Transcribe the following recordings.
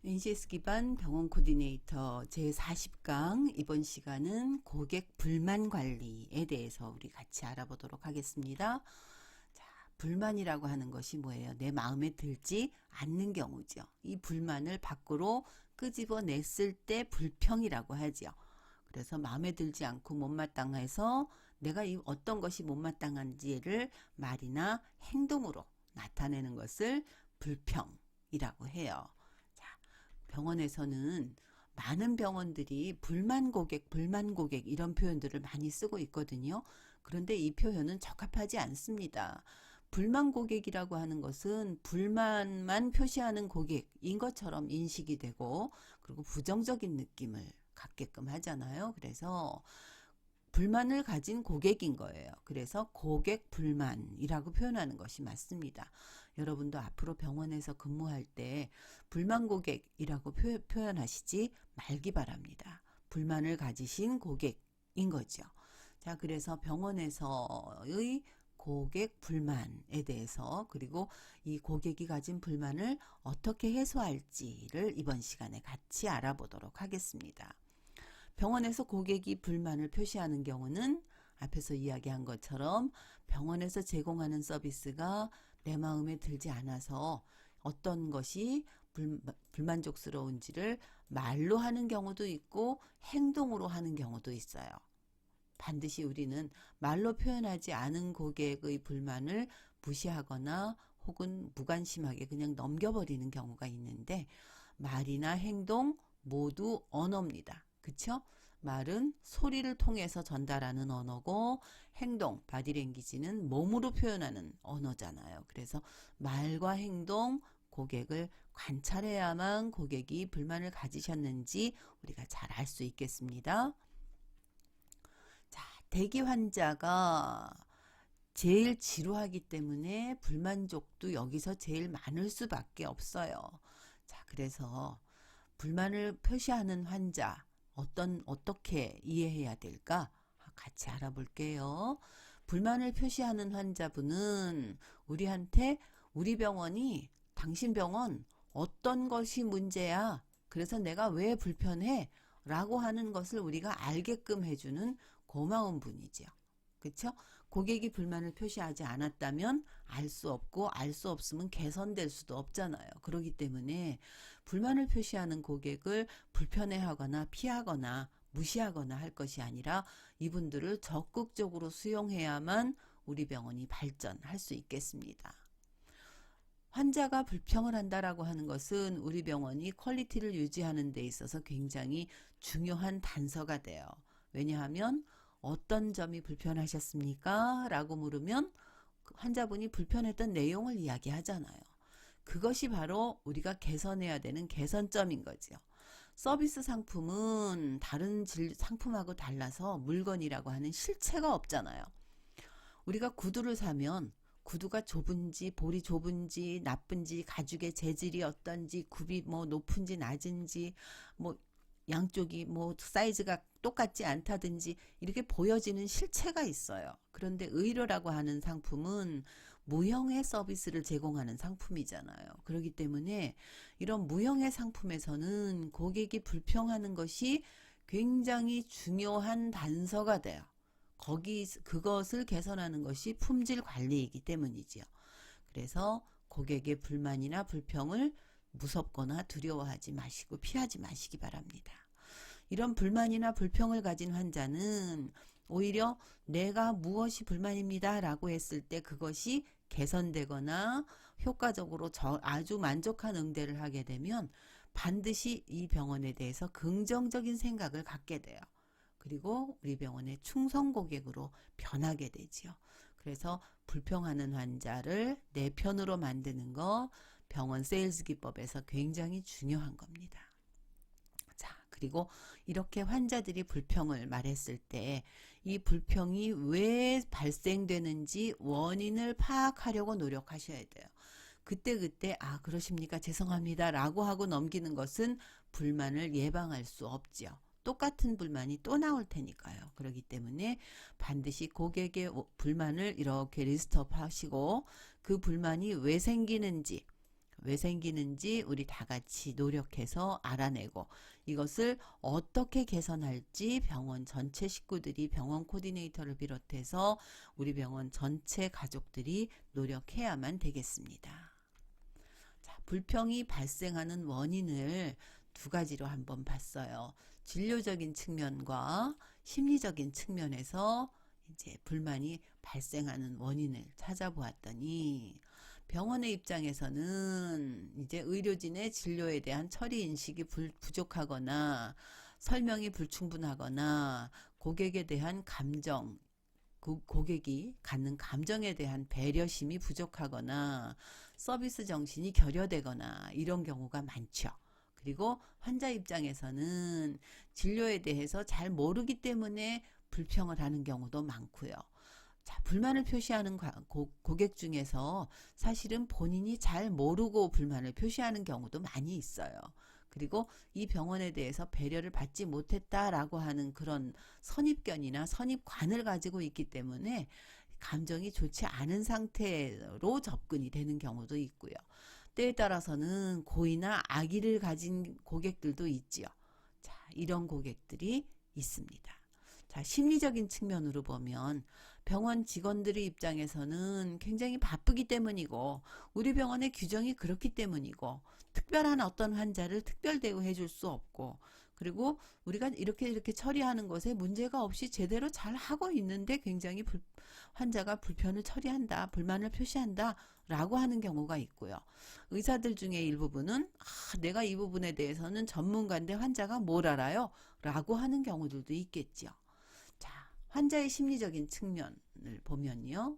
NCS 기반 병원 코디네이터 제40강 이번 시간은 고객 불만 관리에 대해서 우리 같이 알아보도록 하겠습니다. 자, 불만이라고 하는 것이 뭐예요? 내 마음에 들지 않는 경우죠. 이 불만을 밖으로 끄집어냈을 때 불평이라고 하죠. 그래서 마음에 들지 않고 못마땅해서 내가 이 어떤 것이 못마땅한지를 말이나 행동으로 나타내는 것을 불평이라고 해요. 병원에서는 많은 병원들이 불만 고객 이런 표현들을 많이 쓰고 있거든요. 그런데 이 표현은 적합하지 않습니다. 불만 고객이라고 하는 것은 불만만 표시하는 고객인 것처럼 인식이 되고 그리고 부정적인 느낌을 갖게끔 하잖아요. 그래서 불만을 가진 고객인 거예요. 그래서 고객 불만이라고 표현하는 것이 맞습니다. 여러분도 앞으로 병원에서 근무할 때 불만 고객이라고 표현하시지 말기 바랍니다. 불만을 가지신 고객인 거죠. 자, 그래서 병원에서의 고객 불만에 대해서 그리고 이 고객이 가진 불만을 어떻게 해소할지를 이번 시간에 같이 알아보도록 하겠습니다. 병원에서 고객이 불만을 표시하는 경우는 앞에서 이야기한 것처럼 병원에서 제공하는 서비스가 내 마음에 들지 않아서 어떤 것이 불만족스러운지를 말로 하는 경우도 있고 행동으로 하는 경우도 있어요. 반드시 우리는 말로 표현하지 않은 고객의 불만을 무시하거나 혹은 무관심하게 그냥 넘겨버리는 경우가 있는데 말이나 행동 모두 언어입니다. 그쵸? 말은 소리를 통해서 전달하는 언어고 행동, 바디랭귀지는 몸으로 표현하는 언어잖아요. 그래서 말과 행동, 고객을 관찰해야만 고객이 불만을 가지셨는지 우리가 잘 알 수 있겠습니다. 자, 대기 환자가 제일 지루하기 때문에 불만족도 여기서 제일 많을 수밖에 없어요. 자, 그래서 불만을 표시하는 환자 어떻게 이해해야 될까? 같이 알아볼게요. 불만을 표시하는 환자분은 우리한테 우리 병원이 당신 병원 어떤 것이 문제야? 그래서 내가 왜 불편해? 라고 하는 것을 우리가 알게끔 해주는 고마운 분이죠. 그렇죠? 고객이 불만을 표시하지 않았다면 알 수 없고 알 수 없으면 개선될 수도 없잖아요. 그렇기 때문에 불만을 표시하는 고객을 불편해하거나 피하거나 무시하거나 할 것이 아니라 이분들을 적극적으로 수용해야만 우리 병원이 발전할 수 있겠습니다. 환자가 불평을 한다라고 하는 것은 우리 병원이 퀄리티를 유지하는 데 있어서 굉장히 중요한 단서가 돼요. 왜냐하면 어떤 점이 불편하셨습니까? 라고 물으면 환자분이 불편했던 내용을 이야기하잖아요. 그것이 바로 우리가 개선해야 되는 개선점인 거죠. 서비스 상품은 다른 상품하고 달라서 물건이라고 하는 실체가 없잖아요. 우리가 구두를 사면 구두가 좁은지 볼이 좁은지 나쁜지 가죽의 재질이 어떤지 굽이 뭐 높은지 낮은지 뭐 양쪽이 뭐 사이즈가 똑같지 않다든지 이렇게 보여지는 실체가 있어요. 그런데 의료라고 하는 상품은 무형의 서비스를 제공하는 상품이잖아요. 그렇기 때문에 이런 무형의 상품에서는 고객이 불평하는 것이 굉장히 중요한 단서가 돼요. 그것을 개선하는 것이 품질 관리이기 때문이지요. 그래서 고객의 불만이나 불평을 무섭거나 두려워하지 마시고 피하지 마시기 바랍니다. 이런 불만이나 불평을 가진 환자는 오히려 내가 무엇이 불만입니다 라고 했을 때 그것이 개선되거나 효과적으로 아주 만족한 응대를 하게 되면 반드시 이 병원에 대해서 긍정적인 생각을 갖게 돼요. 그리고 우리 병원의 충성 고객으로 변하게 되지요. 그래서 불평하는 환자를 내 편으로 만드는 거 병원 세일즈 기법에서 굉장히 중요한 겁니다. 자, 그리고 이렇게 환자들이 불평을 말했을 때 이 불평이 왜 발생되는지 원인을 파악하려고 노력하셔야 돼요. 그때 그러십니까? 죄송합니다. 라고 하고 넘기는 것은 불만을 예방할 수 없죠. 똑같은 불만이 또 나올 테니까요. 그렇기 때문에 반드시 고객의 불만을 이렇게 리스트업 하시고 그 불만이 왜 생기는지 왜 생기는지 우리 다 같이 노력해서 알아내고 이것을 어떻게 개선할지 병원 전체 식구들이 병원 코디네이터를 비롯해서 우리 병원 전체 가족들이 노력해야만 되겠습니다. 자, 불평이 발생하는 원인을 두 가지로 한번 봤어요. 진료적인 측면과 심리적인 측면에서 이제 불만이 발생하는 원인을 찾아보았더니 병원의 입장에서는 이제 의료진의 진료에 대한 처리 인식이 부족하거나 설명이 불충분하거나 고객에 대한 감정, 고객이 갖는 감정에 대한 배려심이 부족하거나 서비스 정신이 결여되거나 이런 경우가 많죠. 그리고 환자 입장에서는 진료에 대해서 잘 모르기 때문에 불평을 하는 경우도 많고요. 자, 불만을 표시하는 고객 중에서 사실은 본인이 잘 모르고 불만을 표시하는 경우도 많이 있어요. 그리고 이 병원에 대해서 배려를 받지 못했다라고 하는 그런 선입견이나 선입관을 가지고 있기 때문에 감정이 좋지 않은 상태로 접근이 되는 경우도 있고요. 때에 따라서는 고의나 악의를 가진 고객들도 있지요. 자, 이런 고객들이 있습니다. 자, 심리적인 측면으로 보면 병원 직원들의 입장에서는 굉장히 바쁘기 때문이고 우리 병원의 규정이 그렇기 때문이고 특별한 어떤 환자를 특별 대우해 줄 수 없고 그리고 우리가 이렇게 처리하는 것에 문제가 없이 제대로 잘 하고 있는데 굉장히 환자가 불편을 처리한다, 불만을 표시한다 라고 하는 경우가 있고요. 의사들 중에 일부분은 내가 이 부분에 대해서는 전문가인데 환자가 뭘 알아요? 라고 하는 경우들도 있겠죠. 자, 환자의 심리적인 측면을 보면요.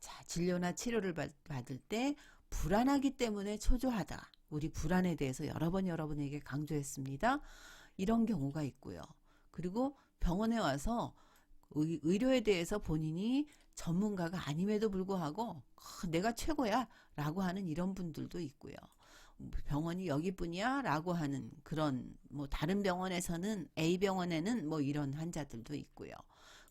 자, 진료나 치료를 받을 때 불안하기 때문에 초조하다. 우리 불안에 대해서 여러 번 여러분에게 강조했습니다. 이런 경우가 있고요. 그리고 병원에 와서 의료에 대해서 본인이 전문가가 아님에도 불구하고 내가 최고야 라고 하는 이런 분들도 있고요. 병원이 여기뿐이야 라고 하는 그런 뭐 다른 병원에서는 A병원에는 뭐 이런 환자들도 있고요.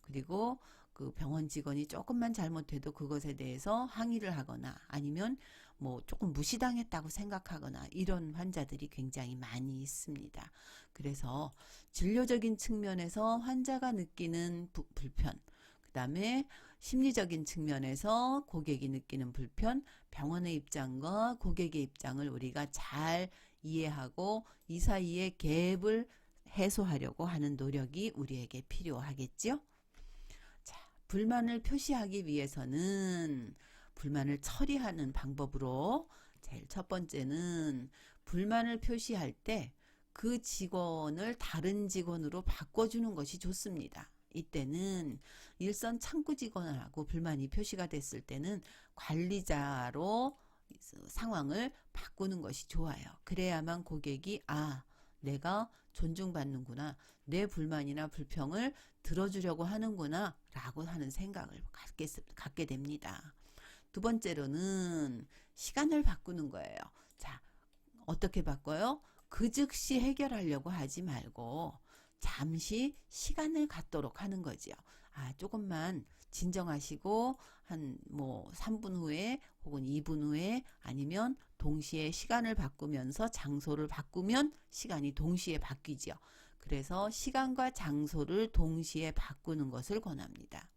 그리고 그 병원 직원이 조금만 잘못해도 그것에 대해서 항의를 하거나 아니면 뭐 조금 무시당했다고 생각하거나 이런 환자들이 굉장히 많이 있습니다. 그래서 진료적인 측면에서 환자가 느끼는 불편, 그 다음에 심리적인 측면에서 고객이 느끼는 불편, 병원의 입장과 고객의 입장을 우리가 잘 이해하고 이 사이의 갭을 해소하려고 하는 노력이 우리에게 필요하겠죠? 자, 불만을 표시하기 위해서는 불만을 처리하는 방법으로 제일 첫 번째는 불만을 표시할 때 그 직원을 다른 직원으로 바꿔주는 것이 좋습니다. 이때는 일선 창구 직원하고 불만이 표시가 됐을 때는 관리자로 상황을 바꾸는 것이 좋아요. 그래야만 고객이 내가 존중받는구나. 내 불만이나 불평을 들어주려고 하는구나 라고 하는 생각을 갖게 됩니다. 두 번째로는 시간을 바꾸는 거예요. 자, 어떻게 바꿔요? 그 즉시 해결하려고 하지 말고 잠시 시간을 갖도록 하는 거지요. 조금만 진정하시고 한 뭐 3분 후에 혹은 2분 후에 아니면 동시에 시간을 바꾸면서 장소를 바꾸면 시간이 동시에 바뀌지요. 그래서 시간과 장소를 동시에 바꾸는 것을 권합니다.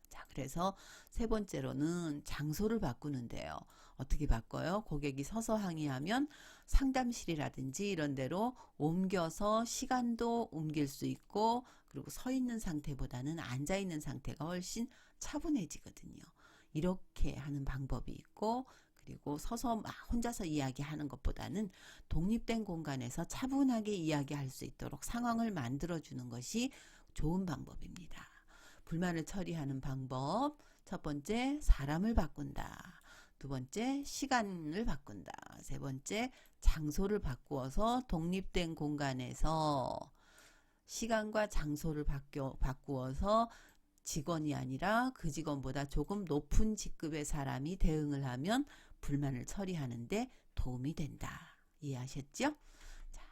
자, 그래서 세 번째로는 장소를 바꾸는데요. 어떻게 바꿔요? 고객이 서서 항의하면 상담실이라든지 이런 데로 옮겨서 시간도 옮길 수 있고 그리고 서 있는 상태보다는 앉아 있는 상태가 훨씬 차분해지거든요. 이렇게 하는 방법이 있고 그리고 서서 막 혼자서 이야기하는 것보다는 독립된 공간에서 차분하게 이야기할 수 있도록 상황을 만들어주는 것이 좋은 방법입니다. 불만을 처리하는 방법, 첫 번째 사람을 바꾼다. 두 번째 시간을 바꾼다. 세 번째 장소를 바꾸어서 독립된 공간에서 시간과 장소를 바꾸어서 직원이 아니라 그 직원보다 조금 높은 직급의 사람이 대응을 하면 불만을 처리하는데 도움이 된다. 이해하셨죠? 자,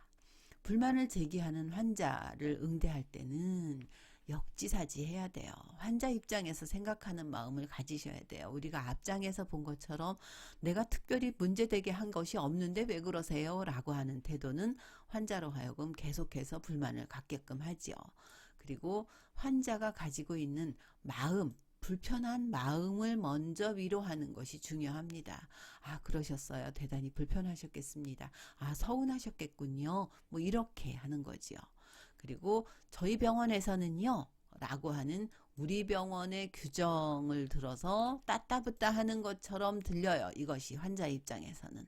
불만을 제기하는 환자를 응대할 때는 역지사지해야 돼요. 환자 입장에서 생각하는 마음을 가지셔야 돼요. 우리가 앞장에서 본 것처럼 내가 특별히 문제되게 한 것이 없는데 왜 그러세요? 라고 하는 태도는 환자로 하여금 계속해서 불만을 갖게끔 하지요. 그리고 환자가 가지고 있는 마음, 불편한 마음을 먼저 위로하는 것이 중요합니다. 아, 그러셨어요. 대단히 불편하셨겠습니다. 아, 서운하셨겠군요. 뭐 이렇게 하는 거지요. 그리고 저희 병원에서는요, 라고 하는 우리 병원의 규정을 들어서 따따붙다 하는 것처럼 들려요. 이것이 환자 입장에서는.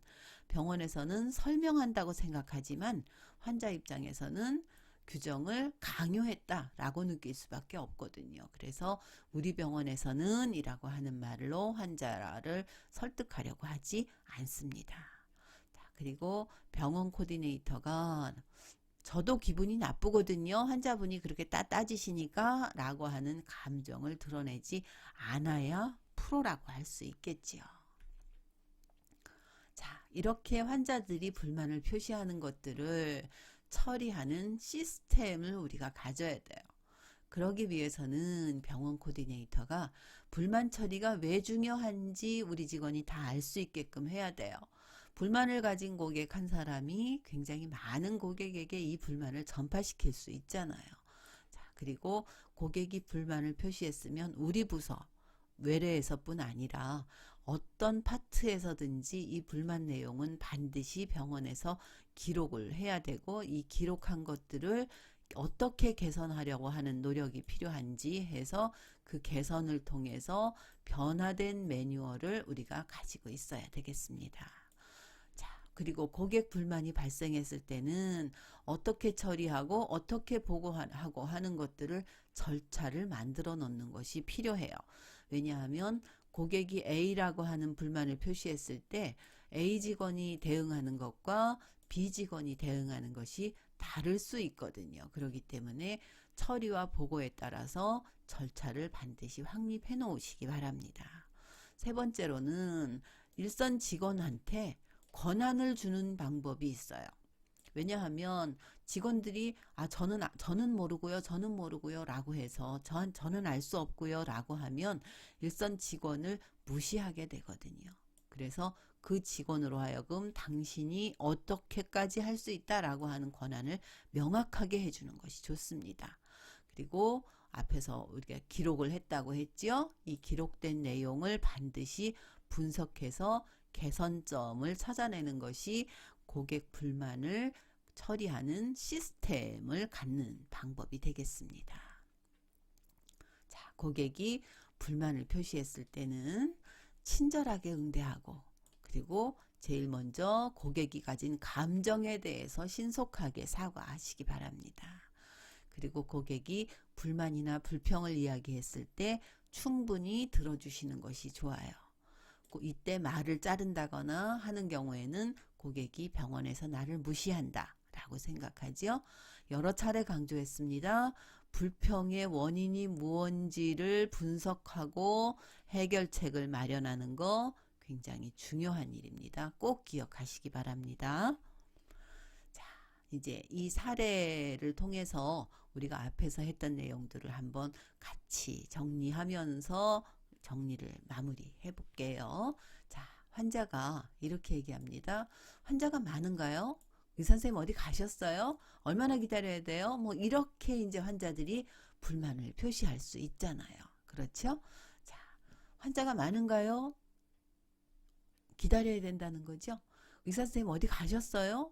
병원에서는 설명한다고 생각하지만 환자 입장에서는 규정을 강요했다라고 느낄 수밖에 없거든요. 그래서 우리 병원에서는 이라고 하는 말로 환자를 설득하려고 하지 않습니다. 자, 그리고 병원 코디네이터가 저도 기분이 나쁘거든요. 환자분이 그렇게 따지시니까 라고 하는 감정을 드러내지 않아야 프로라고 할 수 있겠지요. 자, 이렇게 환자들이 불만을 표시하는 것들을 처리하는 시스템을 우리가 가져야 돼요. 그러기 위해서는 병원 코디네이터가 불만 처리가 왜 중요한지 우리 직원이 다 알 수 있게끔 해야 돼요. 불만을 가진 고객 한 사람이 굉장히 많은 고객에게 이 불만을 전파시킬 수 있잖아요. 자, 그리고 고객이 불만을 표시했으면 우리 부서 외래에서뿐 아니라 어떤 파트에서든지 이 불만 내용은 반드시 병원에서 기록을 해야 되고 이 기록한 것들을 어떻게 개선하려고 하는 노력이 필요한지 해서 그 개선을 통해서 변화된 매뉴얼을 우리가 가지고 있어야 되겠습니다. 자, 그리고 고객 불만이 발생했을 때는 어떻게 처리하고 어떻게 보고하고 하는 것들을 절차를 만들어 놓는 것이 필요해요. 왜냐하면 고객이 A라고 하는 불만을 표시했을 때 A 직원이 대응하는 것과 B 직원이 대응하는 것이 다를 수 있거든요. 그렇기 때문에 처리와 보고에 따라서 절차를 반드시 확립해 놓으시기 바랍니다. 세 번째로는 일선 직원한테 권한을 주는 방법이 있어요. 왜냐하면 직원들이 저는 모르고요 라고 해서 저는 알 수 없고요 라고 하면 일선 직원을 무시하게 되거든요. 그래서 그 직원으로 하여금 당신이 어떻게까지 할 수 있다라고 하는 권한을 명확하게 해주는 것이 좋습니다. 그리고 앞에서 우리가 기록을 했다고 했죠. 이 기록된 내용을 반드시 분석해서 개선점을 찾아내는 것이 고객 불만을 처리하는 시스템을 갖는 방법이 되겠습니다. 자, 고객이 불만을 표시했을 때는 친절하게 응대하고 그리고 제일 먼저 고객이 가진 감정에 대해서 신속하게 사과하시기 바랍니다. 그리고 고객이 불만이나 불평을 이야기했을 때 충분히 들어주시는 것이 좋아요. 이때 말을 자른다거나 하는 경우에는 고객이 병원에서 나를 무시한다 라고 생각하죠. 여러 차례 강조했습니다. 불평의 원인이 무언지를 분석하고 해결책을 마련하는 거 굉장히 중요한 일입니다. 꼭 기억하시기 바랍니다. 자, 이제 이 사례를 통해서 우리가 앞에서 했던 내용들을 한번 같이 정리하면서 정리를 마무리해 볼게요. 자, 환자가 이렇게 얘기합니다. 환자가 많은가요? 의사선생님 어디 가셨어요? 얼마나 기다려야 돼요? 뭐 이렇게 이제 환자들이 불만을 표시할 수 있잖아요. 그렇죠? 자, 환자가 많은가요? 기다려야 된다는 거죠. 의사선생님 어디 가셨어요?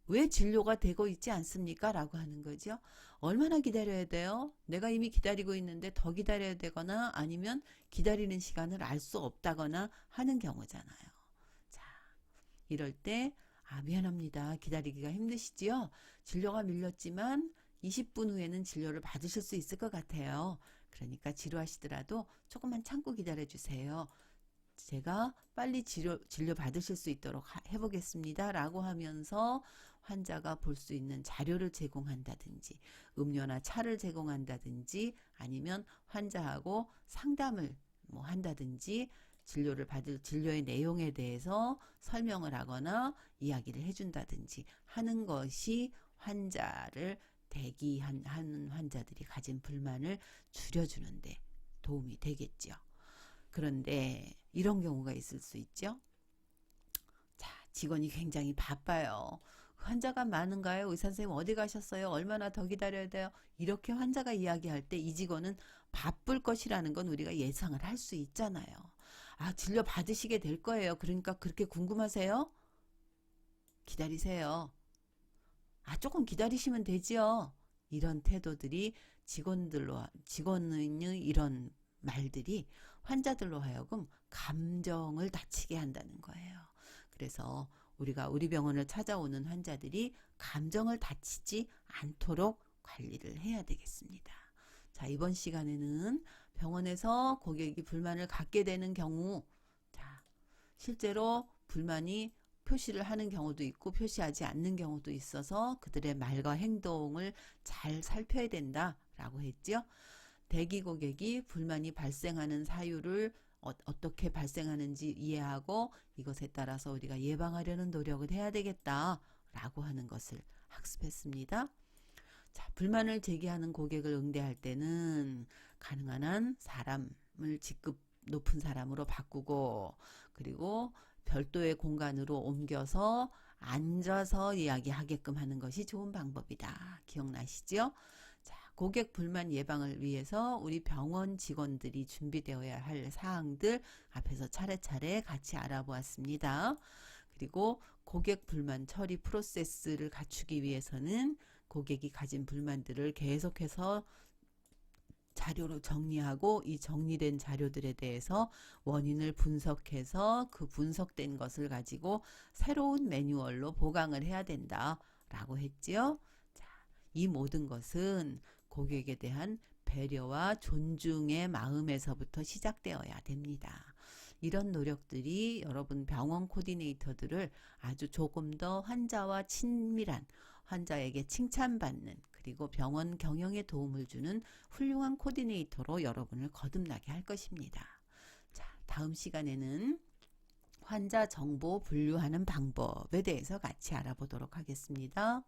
왜 진료가 되고 있지 않습니까? 라고 하는 거죠. 얼마나 기다려야 돼요? 내가 이미 기다리고 있는데 더 기다려야 되거나 아니면 기다리는 시간을 알 수 없다거나 하는 경우잖아요. 자, 이럴 때 미안합니다. 기다리기가 힘드시지요? 진료가 밀렸지만 20분 후에는 진료를 받으실 수 있을 것 같아요. 그러니까 지루하시더라도 조금만 참고 기다려주세요. 제가 빨리 진료 받으실 수 있도록 해보겠습니다. 라고 하면서 환자가 볼 수 있는 자료를 제공한다든지 음료나 차를 제공한다든지 아니면 환자하고 상담을 한다든지 진료를 받을 진료의 내용에 대해서 설명을 하거나 이야기를 해준다든지 하는 것이 환자를 대기하는 환자들이 가진 불만을 줄여주는데 도움이 되겠죠. 그런데 이런 경우가 있을 수 있죠. 자, 직원이 굉장히 바빠요. 환자가 많은가요? 의사 선생님 어디 가셨어요? 얼마나 더 기다려야 돼요? 이렇게 환자가 이야기할 때 이 직원은 바쁠 것이라는 건 우리가 예상을 할 수 있잖아요. 아, 진료 받으시게 될 거예요. 그러니까 그렇게 궁금하세요? 기다리세요. 아, 조금 기다리시면 되지요. 이런 태도들이 직원의 이런 말들이 환자들로 하여금 감정을 다치게 한다는 거예요. 그래서 우리가 우리 병원을 찾아오는 환자들이 감정을 다치지 않도록 관리를 해야 되겠습니다. 자, 이번 시간에는 병원에서 고객이 불만을 갖게 되는 경우, 자, 실제로 불만이 표시를 하는 경우도 있고 표시하지 않는 경우도 있어서 그들의 말과 행동을 잘 살펴야 된다라고 했죠. 대기 고객이 불만이 발생하는 사유를 어떻게 발생하는지 이해하고 이것에 따라서 우리가 예방하려는 노력을 해야 되겠다라고 하는 것을 학습했습니다. 자, 불만을 제기하는 고객을 응대할 때는 가능한 한 사람을 직급 높은 사람으로 바꾸고 그리고 별도의 공간으로 옮겨서 앉아서 이야기하게끔 하는 것이 좋은 방법이다. 기억나시죠? 자, 고객 불만 예방을 위해서 우리 병원 직원들이 준비되어야 할 사항들 앞에서 차례차례 같이 알아보았습니다. 그리고 고객 불만 처리 프로세스를 갖추기 위해서는 고객이 가진 불만들을 계속해서 자료로 정리하고 이 정리된 자료들에 대해서 원인을 분석해서 그 분석된 것을 가지고 새로운 매뉴얼로 보강을 해야 된다라고 했지요. 자, 이 모든 것은 고객에 대한 배려와 존중의 마음에서부터 시작되어야 됩니다. 이런 노력들이 여러분 병원 코디네이터들을 아주 조금 더 환자와 친밀한 환자에게 칭찬받는 그리고 병원 경영에 도움을 주는 훌륭한 코디네이터로 여러분을 거듭나게 할 것입니다. 자, 다음 시간에는 환자 정보 분류하는 방법에 대해서 같이 알아보도록 하겠습니다.